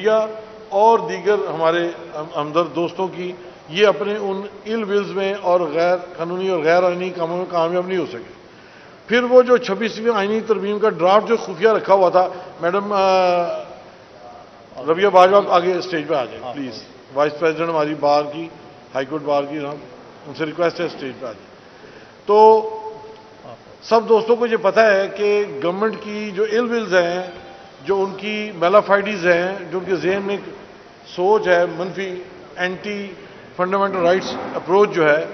Media اور دیگر ہمارے ہمدرد دوستوں کی یہ اپنے ان ایل ولز میں اور غیر قانونی اور غیر آئینی کاموں میں کامیاب نہیں ہو سکے۔ پھر وہ جو 26ویں آئینی ترمیم کا ڈرافٹ جو خفیہ رکھا ہوا تھا، میڈم ربیہ باجوہ آگے اسٹیج پہ آ جائیں پلیز، وائس پریزیڈنٹ ہماری بار کی، ہائی کورٹ بار کی، ان سے ریکویسٹ ہے اسٹیج پہ آ جائیں۔ تو سب دوستوں کو یہ پتہ ہے کہ گورنمنٹ کی جو ایل ولز ہیں، جو ان کی میلافائڈیز ہیں، جو ان کے ذہن میں سوچ ہے منفی اینٹی فنڈامنٹل رائٹس اپروچ جو ہے،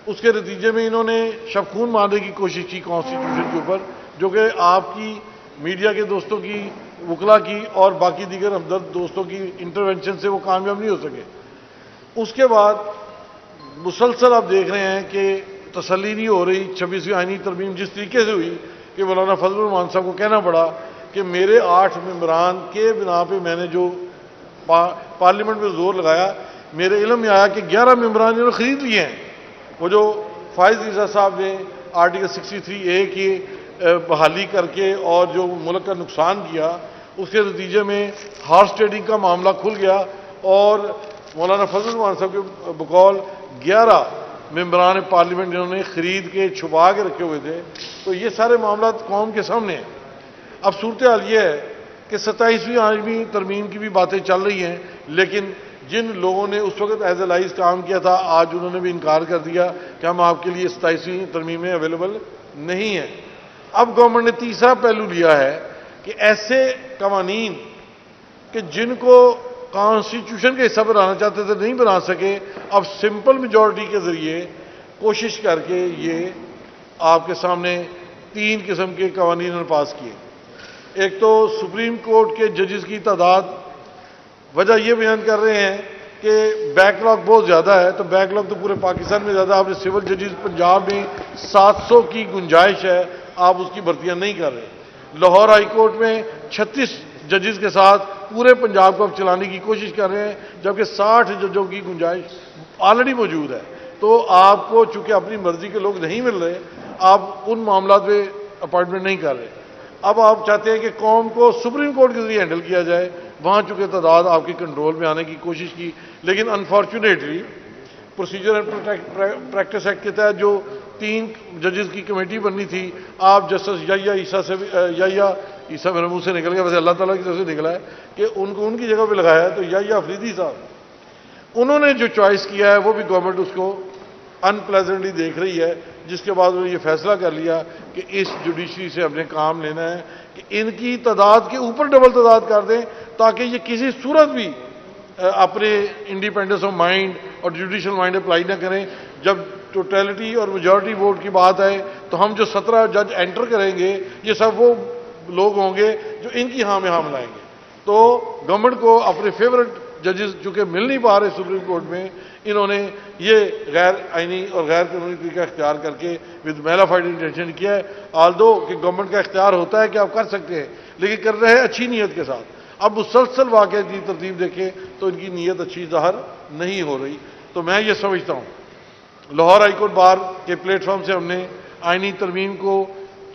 اس کے نتیجے میں انہوں نے شب خون مارنے کی کوشش کی کانسٹیٹیوشن کے اوپر، جو کہ آپ کی میڈیا کے دوستوں کی، وکلا کی اور باقی دیگر ہمدرد دوستوں کی انٹرونشن سے وہ کامیاب نہیں ہو سکے۔ اس کے بعد مسلسل آپ دیکھ رہے ہیں کہ تسلی نہیں ہو رہی 26ویں آئینی ترمیم جس طریقے سے ہوئی کہ مولانا فضل الرحمان صاحب کو کہنا پڑا کہ میرے 8 ممبران کے بنا پہ میں نے جو پارلیمنٹ میں زور لگایا، میرے علم میں آیا کہ 11 ممبران انہوں نے خرید لیے ہیں۔ وہ جو فائز عیسیٰ صاحب نے آرٹیکل 63A کی بحالی کر کے اور جو ملک کا نقصان کیا، اس کے نتیجے میں ہارس ٹریڈنگ کا معاملہ کھل گیا اور مولانا فضل الرحمان صاحب کے بقول 11 ممبران پارلیمنٹ جنہوں نے خرید کے چھپا کے رکھے ہوئے تھے۔ تو یہ سارے معاملات قوم کے سامنے ہیں۔ اب صورتحال یہ ہے کہ 27ویں آئینی ترمیم کی بھی باتیں چل رہی ہیں، لیکن جن لوگوں نے اس وقت ایز اے لائز کام کیا تھا، آج انہوں نے بھی انکار کر دیا کہ ہم آپ کے لیے 27ویں ترمیمیں اویلیبل نہیں ہیں۔ اب گورنمنٹ نے تیسرا پہلو لیا ہے کہ ایسے قوانین کہ جن کو کانسٹیٹیوشن کا حصہ بنانا چاہتے تھے نہیں بنا سکے، اب سمپل میجورٹی کے ذریعے کوشش کر کے یہ آپ کے سامنے 3 قسم کے قوانین نے پاس کیے۔ ایک تو سپریم کورٹ کے ججز کی تعداد، وجہ یہ بیان کر رہے ہیں کہ بیک لاگ بہت زیادہ ہے، تو بیک لاگ تو پورے پاکستان میں زیادہ، آپ نے سول ججز پنجاب میں 700 کی گنجائش ہے، آپ اس کی بھرتیاں نہیں کر رہے۔ لاہور ہائی کورٹ میں 36 ججز کے ساتھ پورے پنجاب کو اب چلانے کی کوشش کر رہے ہیں، جبکہ 60 ججوں کی گنجائش آلریڈی موجود ہے۔ تو آپ کو چونکہ اپنی مرضی کے لوگ نہیں مل رہے، آپ ان معاملات پہ اپائنٹمنٹ نہیں کر رہے۔ اب آپ چاہتے ہیں کہ قوم کو سپریم کورٹ کے ذریعے ہینڈل کیا جائے، وہاں چونکہ تعداد آپ کی کنٹرول میں آنے کی کوشش کی، لیکن unfortunately procedure and practice act کے تحت جو 3 ججز کی کمیٹی بننی تھی، آپ جسٹس یحییٰ عیسیٰ سے یحییٰ عیسیٰ میرے منہ سے نکل گیا، ویسے اللہ تعالیٰ کی طرف سے نکلا ہے کہ ان کو ان کی جگہ پہ لگایا ہے، تو یحییٰ افریدی صاحب، انہوں نے جو چوائس کیا ہے وہ بھی گورنمنٹ اس کو ان پلیزنٹلی دیکھ رہی ہے، جس کے بعد انہوں نے یہ فیصلہ کر لیا کہ اس جوڈیشری سے ہم نے کام لینا ہے کہ ان کی تعداد کے اوپر ڈبل تعداد کر دیں، تاکہ یہ کسی صورت بھی اپنے انڈیپینڈنس آف مائنڈ اور جوڈیشل مائنڈ اپلائی نہ کریں۔ جب ٹوٹیلٹی اور میجورٹی ووٹ کی بات آئے تو ہم جو 17 جج انٹر کریں گے، یہ سب وہ لوگ ہوں گے جو ان کی ہاں میں ہاں ملائیں گے۔ تو گورنمنٹ کو اپنے فیورٹ ججز چونکہ مل نہیں پا رہے سپریم کورٹ میں، انہوں نے یہ غیر آئینی اور غیر قانونی طریقہ اختیار کر کے ود میلافائڈ انٹینشن کیا ہے۔ آلدو کہ گورنمنٹ کا اختیار ہوتا ہے کہ آپ کر سکتے ہیں، لیکن کر رہے ہیں اچھی نیت کے ساتھ۔ اب مسلسل واقعہ کی ترتیب دیکھیں تو ان کی نیت اچھی ظاہر نہیں ہو رہی۔ تو میں یہ سمجھتا ہوں لاہور ہائی کورٹ بار کے پلیٹ فارم سے ہم نے آئینی ترمیم کو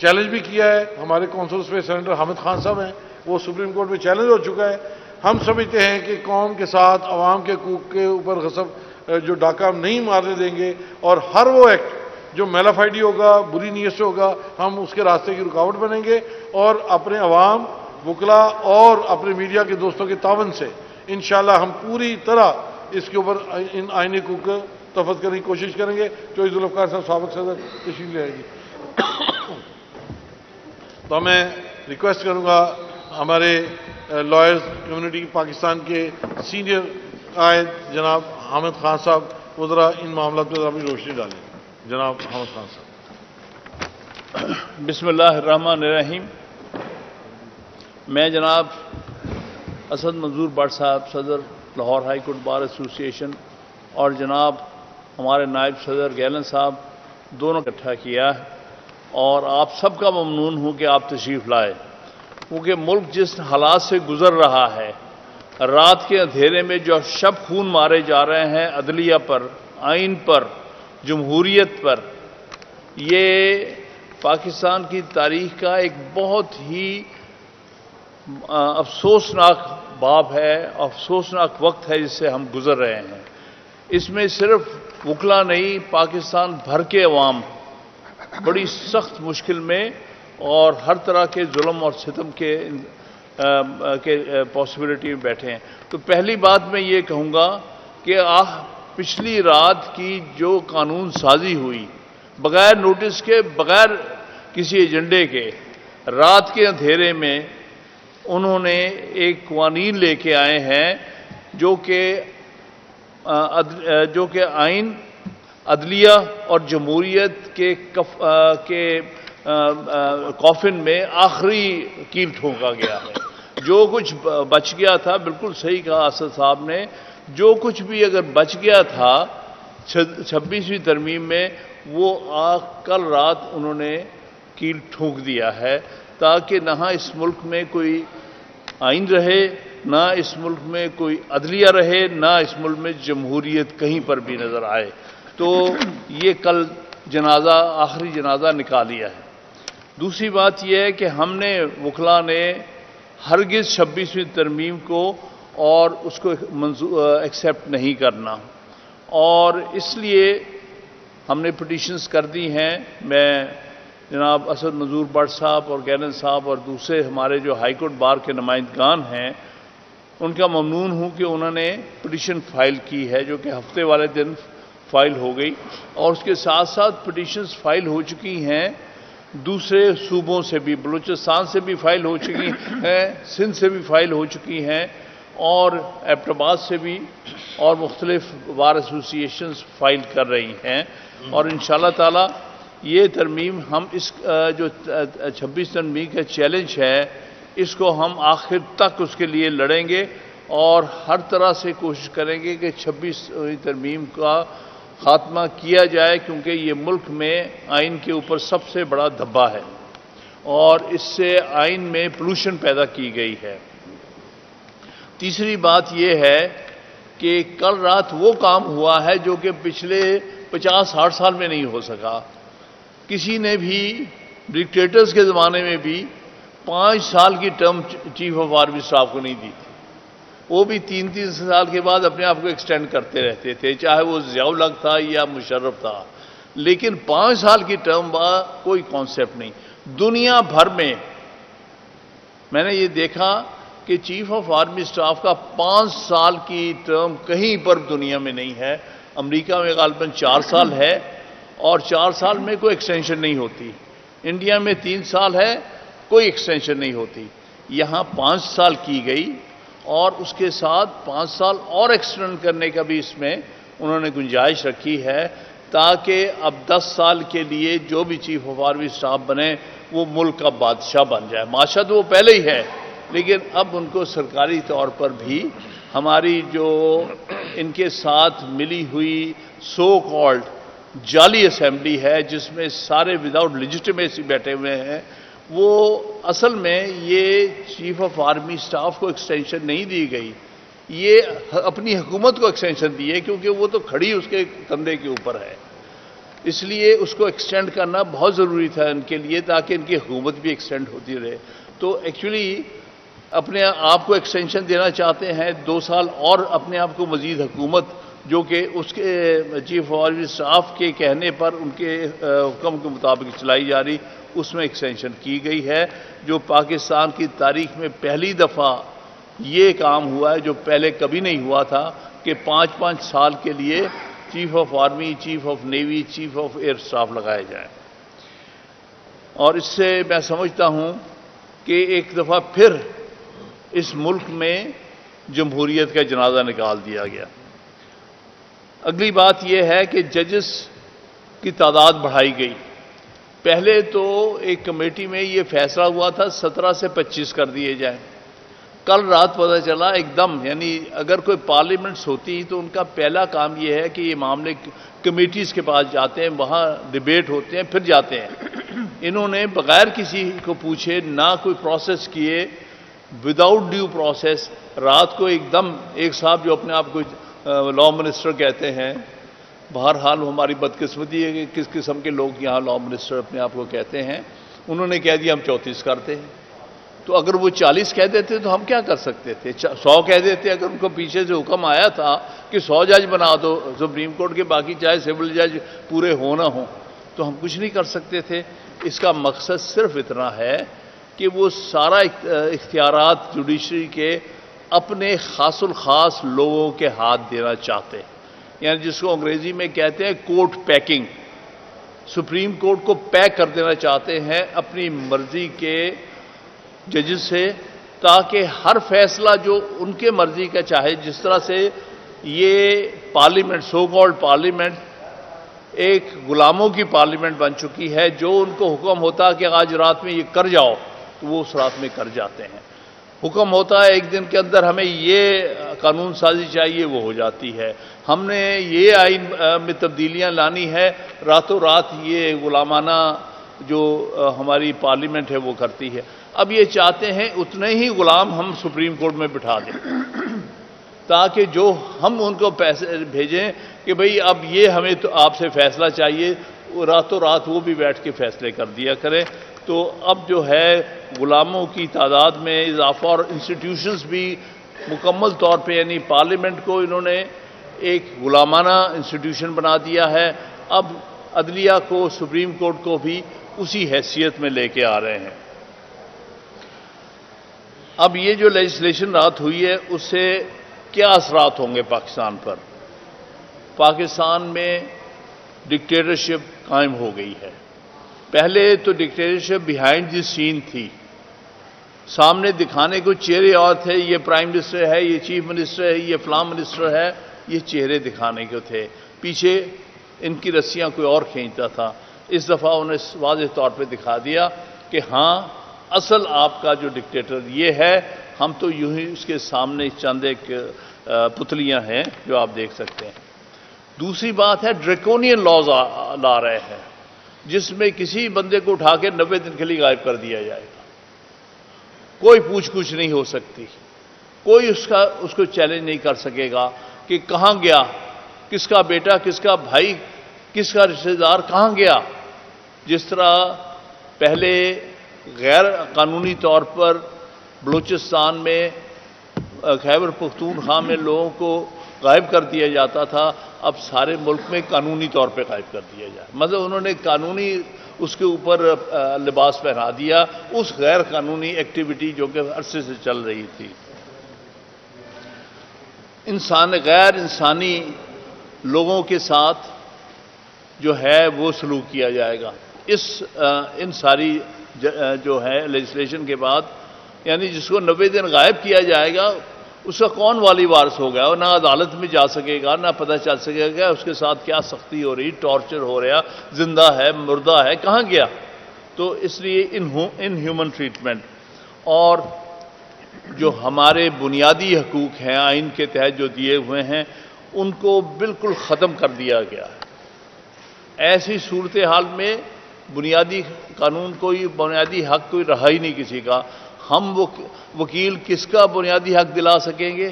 چیلنج بھی کیا ہے۔ ہمارے کونسلس میں سینیٹر حامد خان صاحب ہیں، وہ سپریم کورٹ میں چیلنج ہو چکا ہے۔ ہم سمجھتے ہیں کہ قوم کے ساتھ عوام کے حقوق کے اوپر غصب جو ڈاکہ ہم نہیں مارنے دیں گے، اور ہر وہ ایکٹ جو میلافائڈی ہوگا، بری نیت سے ہوگا، ہم اس کے راستے کی رکاوٹ بنیں گے، اور اپنے عوام، وکلا اور اپنے میڈیا کے دوستوں کے تعاون سے انشاءاللہ ہم پوری طرح اس کے اوپر ان آئینی حقوق کو تحفظ کرنے کی کوشش کریں گے۔ جو ذوالفقار صاحب سابق صدر تشریف لے آئے گی، تو میں ریکویسٹ کروں گا ہمارے لائرز کمیونٹی پاکستان کے سینئر قائد جناب حامد خان صاحب وہ ذرا ان معاملات پر ذرا بھی روشنی ڈالیں۔ جناب حامد خان صاحب۔ بسم اللہ الرحمن الرحیم۔ میں جناب اسد منظور بٹ صاحب صدر لاہور ہائی کورٹ بار ایسوسی ایشن اور جناب ہمارے نائب صدر گیلن صاحب دونوں اکٹھا کیا ہے، اور آپ سب کا ممنون ہوں کہ آپ تشریف لائے، کیونکہ ملک جس حالات سے گزر رہا ہے، رات کے اندھیرے میں جو شب خون مارے جا رہے ہیں عدلیہ پر، آئین پر، جمہوریت پر، یہ پاکستان کی تاریخ کا ایک بہت ہی افسوسناک باب ہے، افسوسناک وقت ہے جس سے ہم گزر رہے ہیں۔ اس میں صرف وکلا نہیں، پاکستان بھر کے عوام بڑی سخت مشکل میں اور ہر طرح کے ظلم اور ستم کے پاسبلٹی میں بیٹھے ہیں۔ تو پہلی بات میں یہ کہوں گا کہ پچھلی رات کی جو قانون سازی ہوئی، بغیر نوٹس کے، بغیر کسی ایجنڈے کے، رات کے اندھیرے میں انہوں نے ایک قوانین لے کے آئے ہیں جو کہ آئین، عدلیہ اور جمہوریت کے کافن میں آخری کیل ٹھونکا گیا ہے۔ جو کچھ بچ گیا تھا، بالکل صحیح کہا اسد صاحب نے، جو کچھ بھی اگر بچ گیا تھا 26ویں ترمیم میں، وہ کل رات انہوں نے کیل ٹھونک دیا ہے، تاکہ نہ اس ملک میں کوئی آئین رہے، نہ اس ملک میں کوئی عدلیہ رہے، نہ اس ملک میں جمہوریت کہیں پر بھی نظر آئے۔ تو یہ کل جنازہ، آخری جنازہ نکالیا ہے۔ دوسری بات یہ ہے کہ ہم نے وکلا نے ہرگز 26ویں ترمیم کو اور اس کو ایکسیپٹ نہیں کرنا، اور اس لیے ہم نے پٹیشنز کر دی ہیں۔ میں جناب اسد منظور بٹ صاحب اور گیلن صاحب اور دوسرے ہمارے جو ہائی کورٹ بار کے نمائندگان ہیں، ان کا ممنون ہوں کہ انہوں نے پٹیشن فائل کی ہے، جو کہ ہفتے والے دن فائل ہو گئی، اور اس کے ساتھ ساتھ پٹیشنز فائل ہو چکی ہیں دوسرے صوبوں سے بھی، بلوچستان سے بھی فائل ہو چکی ہیں، سندھ سے بھی فائل ہو چکی ہیں، اور ایبٹ آباد سے بھی، اور مختلف بار ایسوسیشنز فائل کر رہی ہیں۔ اور انشاءاللہ تعالی یہ ترمیم، ہم اس جو 26 ترمیم کا چیلنج ہے، اس کو ہم آخر تک اس کے لیے لڑیں گے اور ہر طرح سے کوشش کریں گے کہ 26ویں ترمیم کا خاتمہ کیا جائے، کیونکہ یہ ملک میں آئین کے اوپر سب سے بڑا دھبا ہے اور اس سے آئین میں پولوشن پیدا کی گئی ہے۔ تیسری بات یہ ہے کہ کل رات وہ کام ہوا ہے جو کہ پچھلے 50-60 سال میں نہیں ہو سکا۔ کسی نے بھی ڈکٹیٹرز کے زمانے میں بھی 5 سال کی term chief of army staff کو نہیں دی تھی، وہ بھی 3-3 سال کے بعد اپنے آپ کو ایکسٹینڈ کرتے رہتے تھے، چاہے وہ ضیاء الحق تھا یا مشرف تھا، لیکن 5 سال کی ٹرم بعد کوئی کانسیپٹ نہیں۔ دنیا بھر میں نے یہ دیکھا کہ چیف آف آرمی اسٹاف کا 5 سال کی ٹرم کہیں پر دنیا میں نہیں ہے۔ امریکہ میں غالباً 4 سال ہے، اور 4 سال میں کوئی ایکسٹینشن نہیں ہوتی۔ انڈیا میں 3 سال ہے، کوئی ایکسٹینشن نہیں ہوتی۔ یہاں 5 سال کی گئی، اور اس کے ساتھ 5 سال اور ایکسٹینڈ کرنے کا بھی اس میں انہوں نے گنجائش رکھی ہے، تاکہ اب 10 سال کے لیے جو بھی چیف آف آرمی اسٹاف بنے وہ ملک کا بادشاہ بن جائے۔ بادشاہ تو وہ پہلے ہی ہے، لیکن اب ان کو سرکاری طور پر بھی ہماری جو ان کے ساتھ ملی ہوئی سو کالڈ جعلی اسمبلی ہے، جس میں سارے وداؤٹ لیجٹیمیسی بیٹھے ہوئے ہیں، وہ اصل میں یہ چیف آف آرمی اسٹاف کو ایکسٹینشن نہیں دی گئی، یہ اپنی حکومت کو ایکسٹینشن دی ہے، کیونکہ وہ تو کھڑی اس کے کندھے کے اوپر ہے۔ اس لیے اس کو ایکسٹینڈ کرنا بہت ضروری تھا ان کے لیے، تاکہ ان کی حکومت بھی ایکسٹینڈ ہوتی رہے۔ تو ایکچولی اپنے آپ کو ایکسٹینشن دینا چاہتے ہیں 2 سال اور، اپنے آپ کو مزید حکومت جو کہ اس کے چیف آف آرمی اسٹاف کے کہنے پر ان کے حکم کے مطابق چلائی جا رہی، اس میں ایکسٹینشن کی گئی ہے، جو پاکستان کی تاریخ میں پہلی دفعہ یہ کام ہوا ہے، جو پہلے کبھی نہیں ہوا تھا کہ 5-5 سال کے لیے chief of army, chief of navy, chief of air staff لگائے جائیں۔ اور اس سے میں سمجھتا ہوں کہ ایک دفعہ پھر اس ملک میں جمہوریت کا جنازہ نکال دیا گیا۔ اگلی بات یہ ہے کہ ججز کی تعداد بڑھائی گئی۔ پہلے تو ایک کمیٹی میں یہ فیصلہ ہوا تھا 17 سے 25 کر دیے جائیں، کل رات پتہ چلا ایک دم، یعنی اگر کوئی پارلیمنٹس ہوتی تو ان کا پہلا کام یہ ہے کہ یہ معاملے کمیٹیز کے پاس جاتے ہیں، وہاں ڈیبیٹ ہوتے ہیں، پھر جاتے ہیں۔ انہوں نے بغیر کسی کو پوچھے، نہ کوئی پروسیس کیے، وداؤٹ ڈیو پروسیس، رات کو ایک دم ایک صاحب جو اپنے آپ کو لا منسٹر کہتے ہیں، بہرحال ہماری بدقسمتی ہے کہ کس قسم کے لوگ یہاں لا منسٹر اپنے آپ کو کہتے ہیں، انہوں نے کہہ دیا ہم 34 کرتے ہیں۔ تو اگر وہ 40 کہہ دیتے تو ہم کیا کر سکتے تھے؟ 100 کہہ دیتے اگر ان کو پیچھے سے حکم آیا تھا کہ 100 جج بنا دو سپریم کورٹ کے، باقی چاہے سول جج پورے ہو نہ ہوں، تو ہم کچھ نہیں کر سکتے تھے۔ اس کا مقصد صرف اتنا ہے کہ وہ سارا اختیارات جوڈیشری کے اپنے خاص الخاص لوگوں کے ہاتھ دینا چاہتے ہیں، یعنی جس کو انگریزی میں کہتے ہیں کورٹ پیکنگ۔ سپریم کورٹ کو پیک کر دینا چاہتے ہیں اپنی مرضی کے ججز سے، تاکہ ہر فیصلہ جو ان کے مرضی کا چاہے، جس طرح سے یہ پارلیمنٹ، سو کالڈ پارلیمنٹ ایک غلاموں کی پارلیمنٹ بن چکی ہے، جو ان کو حکم ہوتا کہ آج رات میں یہ کر جاؤ تو وہ اس رات میں کر جاتے ہیں، حکم ہوتا ہے ایک دن کے اندر ہمیں یہ قانون سازی چاہیے، وہ ہو جاتی ہے، ہم نے یہ آئین میں تبدیلیاں لانی ہے، راتوں رات یہ غلامانہ جو ہماری پارلیمنٹ ہے وہ کرتی ہے۔ اب یہ چاہتے ہیں اتنے ہی غلام ہم سپریم کورٹ میں بٹھا دیں، تاکہ جو ہم ان کو پیسے بھیجیں کہ بھئی اب یہ ہمیں تو آپ سے فیصلہ چاہیے، راتوں رات وہ بھی بیٹھ کے فیصلے کر دیا کریں۔ تو اب جو ہے غلاموں کی تعداد میں اضافہ، اور انسٹیٹیوشنز بھی مکمل طور پہ، یعنی پارلیمنٹ کو انہوں نے ایک غلامانہ انسٹیٹیوشن بنا دیا ہے، اب عدلیہ کو، سپریم کورٹ کو بھی اسی حیثیت میں لے کے آ رہے ہیں۔ اب یہ جو لیجسلیشن رات ہوئی ہے اس سے کیا اثرات ہوں گے پاکستان پر؟ پاکستان میں ڈکٹیٹرشپ قائم ہو گئی ہے۔ پہلے تو ڈکٹیٹرشپ بیہائنڈ دی سین تھی، سامنے دکھانے کو چہرے اور تھے، یہ پرائم منسٹر ہے، یہ چیف منسٹر ہے، یہ فلاں منسٹر ہے، یہ چہرے دکھانے کو تھے، پیچھے ان کی رسیاں کوئی اور کھینچتا تھا۔ اس دفعہ انہیں واضح طور پہ دکھا دیا کہ ہاں اصل آپ کا جو ڈکٹیٹر یہ ہے، ہم تو یوں ہی اس کے سامنے چند ایک پتلیاں ہیں جو آپ دیکھ سکتے ہیں۔ دوسری بات ہے ڈریکونین لاز لا رہے ہیں، جس میں کسی بندے کو اٹھا کے 90 دن کے لیے غائب کر دیا جائے گا، کوئی پوچھ گچھ نہیں ہو سکتی، کوئی اس کو چیلنج نہیں کر سکے گا کہ کہاں گیا، کس کا بیٹا، کس کا بھائی، کس کا رشتہ دار کہاں گیا۔ جس طرح پہلے غیر قانونی طور پر بلوچستان میں، خیبر پختونخوا میں لوگوں کو غائب کر دیا جاتا تھا، اب سارے ملک میں قانونی طور پہ غائب کر دیا جائے، مطلب انہوں نے قانونی اس کے اوپر لباس پہنا دیا اس غیر قانونی ایکٹیویٹی جو کہ عرصے سے چل رہی تھی۔ غیر انسانی لوگوں کے ساتھ جو ہے وہ سلوک کیا جائے گا ان ساری جو ہے لیجسلیشن کے بعد، یعنی جس کو 90 دن غائب کیا جائے گا اس کا کون والی وارث ہوگا، اور نہ عدالت میں جا سکے گا، نہ پتہ چل سکے گا اس کے ساتھ کیا سختی ہو رہی، ٹارچر ہو رہا، زندہ ہے، مردہ ہے، کہاں گیا۔ تو اس لیے ان ہیومن ٹریٹمنٹ اور جو ہمارے بنیادی حقوق ہیں آئین کے تحت جو دیے ہوئے ہیں ان کو بالکل ختم کر دیا گیا ہے۔ ایسی صورتحال میں بنیادی قانون کوئی، بنیادی حق کوئی رہا ہی نہیں کسی کا۔ ہم وکیل کس کا بنیادی حق دلا سکیں گے؟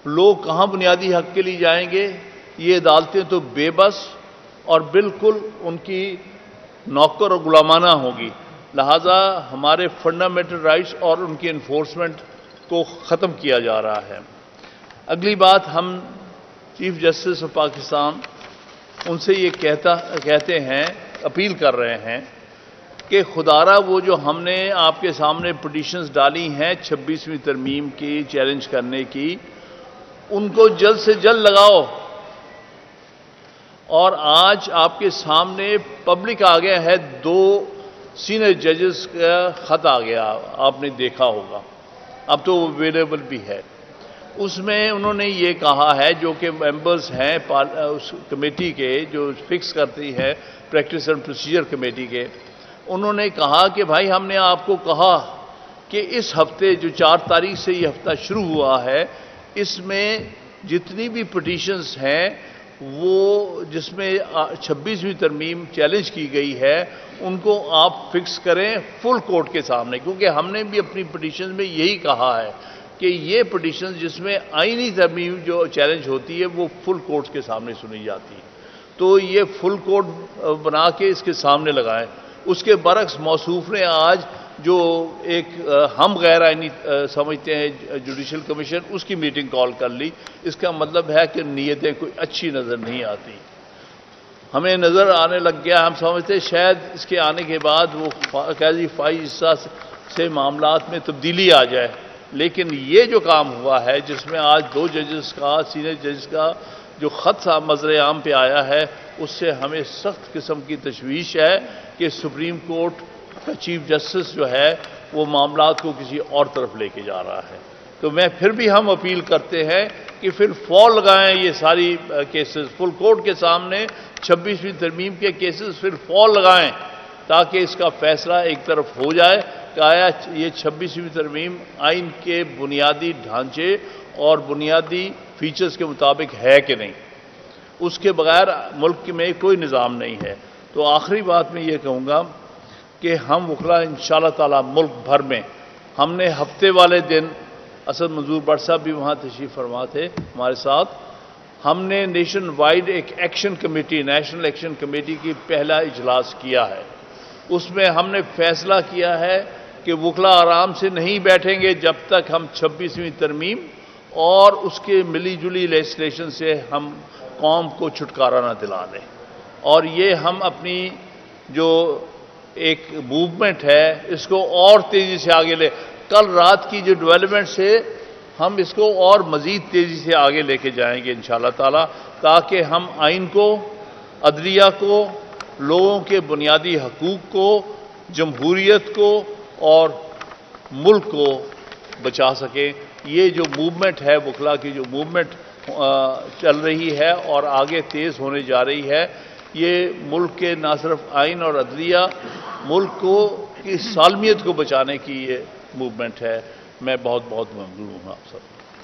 لوگ کہاں بنیادی حق کے لیے جائیں گے؟ یہ عدالتیں تو بے بس اور بالکل ان کی نوکر اور غلامانہ ہوگی، لہذا ہمارے فنڈامنٹل رائٹس اور ان کی انفورسمنٹ کو ختم کیا جا رہا ہے۔ اگلی بات، ہم چیف جسٹس آف پاکستان ان سے یہ کہتے ہیں، اپیل کر رہے ہیں کہ خدارہ وہ جو ہم نے آپ کے سامنے پٹیشنز ڈالی ہیں 26ویں ترمیم کی چیلنج کرنے کی، ان کو جلد سے جلد لگاؤ۔ اور آج آپ کے سامنے پبلک آ گیا ہے، 2 سینئر ججز کا خط آ گیا، آپ نے دیکھا ہوگا، اب تو وہ اویلیبل بھی ہے۔ اس میں انہوں نے یہ کہا ہے، جو کہ ممبرز ہیں اس کمیٹی کے جو فکس کرتی ہے پریکٹس اینڈ پروسیجر کمیٹی کے، انہوں نے کہا کہ بھائی ہم نے آپ کو کہا کہ اس ہفتے جو 4 تاریخ سے یہ ہفتہ شروع ہوا ہے، اس میں جتنی بھی پٹیشنز ہیں وہ جس میں 26ویں ترمیم چیلنج کی گئی ہے ان کو آپ فکس کریں فل کورٹ کے سامنے، کیونکہ ہم نے بھی اپنی پٹیشنز میں یہی کہا ہے کہ یہ پٹیشن جس میں آئینی ترمیم جو چیلنج ہوتی ہے وہ فل کورٹ کے سامنے سنی جاتی ہے، تو یہ فل کورٹ بنا کے اس کے سامنے لگائیں۔ اس کے برعکس موصوف نے آج جو ایک ہم غیر آئینی سمجھتے ہیں جوڈیشل کمیشن، اس کی میٹنگ کال کر لی، اس کا مطلب ہے کہ نیتیں کوئی اچھی نظر نہیں آتی. ہمیں نظر آنے لگ گیا، ہم سمجھتے شاید اس کے آنے کے بعد وہ قاضی فائز حصہ سے معاملات میں تبدیلی آ جائے، لیکن یہ جو کام ہوا ہے جس میں آج 2 ججز کا، سینئر ججز کا جو خط منظر عام پہ آیا ہے، اس سے ہمیں سخت قسم کی تشویش ہے کہ سپریم کورٹ کا چیف جسٹس جو ہے وہ معاملات کو کسی اور طرف لے کے جا رہا ہے. تو میں پھر بھی ہم اپیل کرتے ہیں کہ پھر فال لگائیں یہ ساری کیسز، فل کورٹ کے سامنے 26ویں ترمیم کے کیسز پھر فال لگائیں تاکہ اس کا فیصلہ ایک طرف ہو جائے کہ آیا یہ 26ویں ترمیم آئین کے بنیادی ڈھانچے اور بنیادی فیچرز کے مطابق ہے کہ نہیں. اس کے بغیر ملک میں کوئی نظام نہیں ہے. تو آخری بات میں یہ کہوں گا کہ ہم وکلا انشاءاللہ تعالی ملک بھر میں، ہم نے ہفتے والے دن اسد منظور بٹ صاحب بھی وہاں تشریف فرما تھے ہمارے ساتھ، ہم نے نیشن وائڈ ایک action committee, national action committee کی پہلا اجلاس کیا ہے. اس میں ہم نے فیصلہ کیا ہے کہ وکلا آرام سے نہیں بیٹھیں گے جب تک ہم 26ویں ترمیم اور اس کے ملی جلی لیجسلیشن سے ہم قوم کو چھٹکارا نہ دلا دیں. اور یہ ہم اپنی جو ایک موومنٹ ہے اس کو اور تیزی سے آگے لے، کل رات کی جو ڈیولپمنٹ سے ہم اس کو اور مزید تیزی سے آگے لے کے جائیں گے انشاءاللہ تعالی، تاکہ ہم آئین کو، عدلیہ کو، لوگوں کے بنیادی حقوق کو، جمہوریت کو اور ملک کو بچا سکیں. یہ جو موومنٹ ہے، وکلا کی جو موومنٹ چل رہی ہے اور آگے تیز ہونے جا رہی ہے، یہ ملک کے نہ صرف آئین اور عدلیہ، ملک کو کی سالمیت کو بچانے کی یہ موومنٹ ہے. میں بہت بہت ممنون ہوں آپ سب.